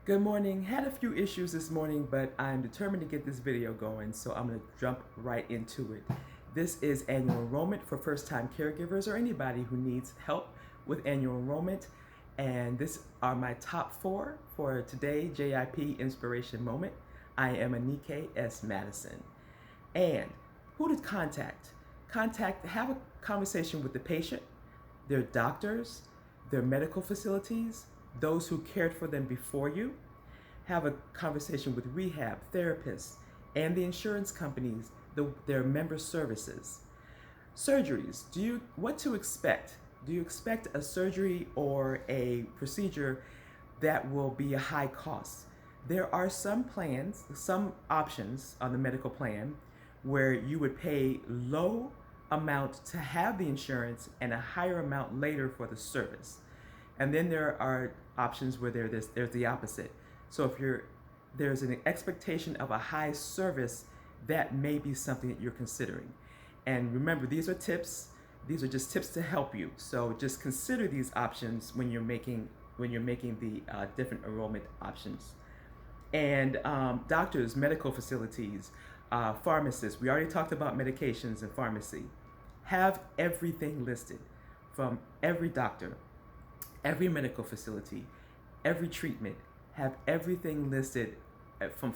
Good morning. Had a few issues this morning, but I'm determined to get this video going, so I'm going to jump right into it. This is annual enrollment for first-time caregivers or anybody who needs help with annual enrollment. And this are my top 4 for today, JIP Inspiration Moment. I am Anike S. Madison. And who to contact? Have a conversation with the patient, their doctors, their medical facilities, those who cared for them before you. Have a conversation with rehab therapists and the insurance companies, their member services. Surgeries, what to expect? Do you expect a surgery or a procedure that will be a high cost? There are some plans, some options on the medical plan where you would pay low amount to have the insurance and a higher amount later for the service. And then there are options where there's the opposite. So if there's an expectation of a high service, that may be something that you're considering. And remember, these are tips. These are just tips to help you. So just consider these options when you're making the different enrollment options. And doctors, medical facilities, pharmacists. We already talked about medications and pharmacy. Have everything listed from every doctor, every medical facility, every treatment. Have everything listed from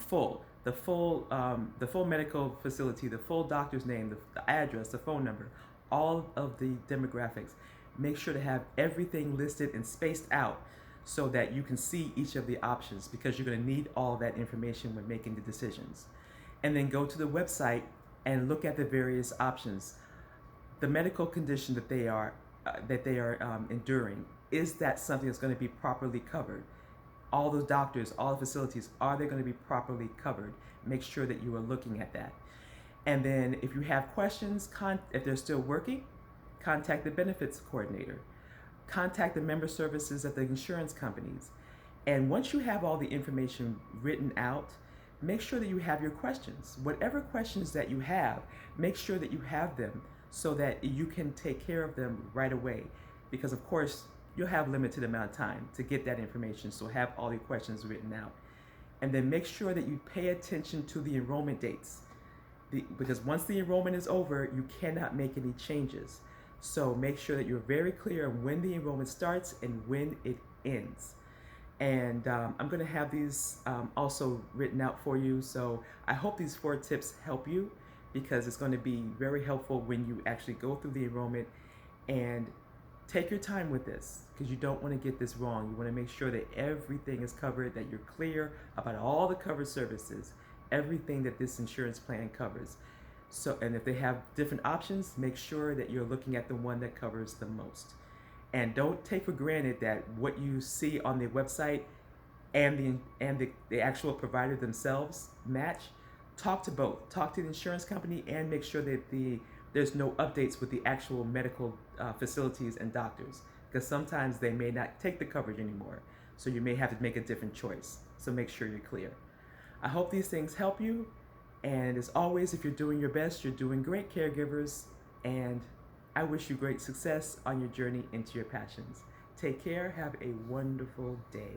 the full medical facility, the full doctor's name, the address, the phone number, all of the demographics. Make sure to have everything listed and spaced out so that you can see each of the options, because you're going to need all that information when making the decisions. And then go to the website and look at the various options. The medical condition that they are enduring, is that something that's going to be properly covered? All those doctors, all the facilities, are they going to be properly covered? Make sure that you are looking at that. And then if you have questions, if they're still working, contact the benefits coordinator. Contact the member services at the insurance companies. And once you have all the information written out, make sure that you have your questions. Whatever questions that you have, make sure that you have them so that you can take care of them right away. Because of course, you'll have limited amount of time to get that information, so have all your questions written out. And then make sure that you pay attention to the enrollment dates, because once the enrollment is over, you cannot make any changes. So make sure that you're very clear on when the enrollment starts and when it ends. And I'm going to have these also written out for you. So I hope these 4 tips help you, because it's going to be very helpful when you actually go through the enrollment. And take your time with this, because you don't want to get this wrong. You want to make sure that everything is covered, that you're clear about all the covered services, everything that this insurance plan covers. So, and if they have different options, make sure that you're looking at the one that covers the most. And don't take for granted that what you see on the website and the actual provider themselves match. Talk to both. Talk to the insurance company and make sure that there's no updates with the actual medical facilities and doctors, because sometimes they may not take the coverage anymore. So you may have to make a different choice. So make sure you're clear. I hope these things help you. And as always, if you're doing your best, you're doing great, caregivers. And I wish you great success on your journey into your passions. Take care. Have a wonderful day.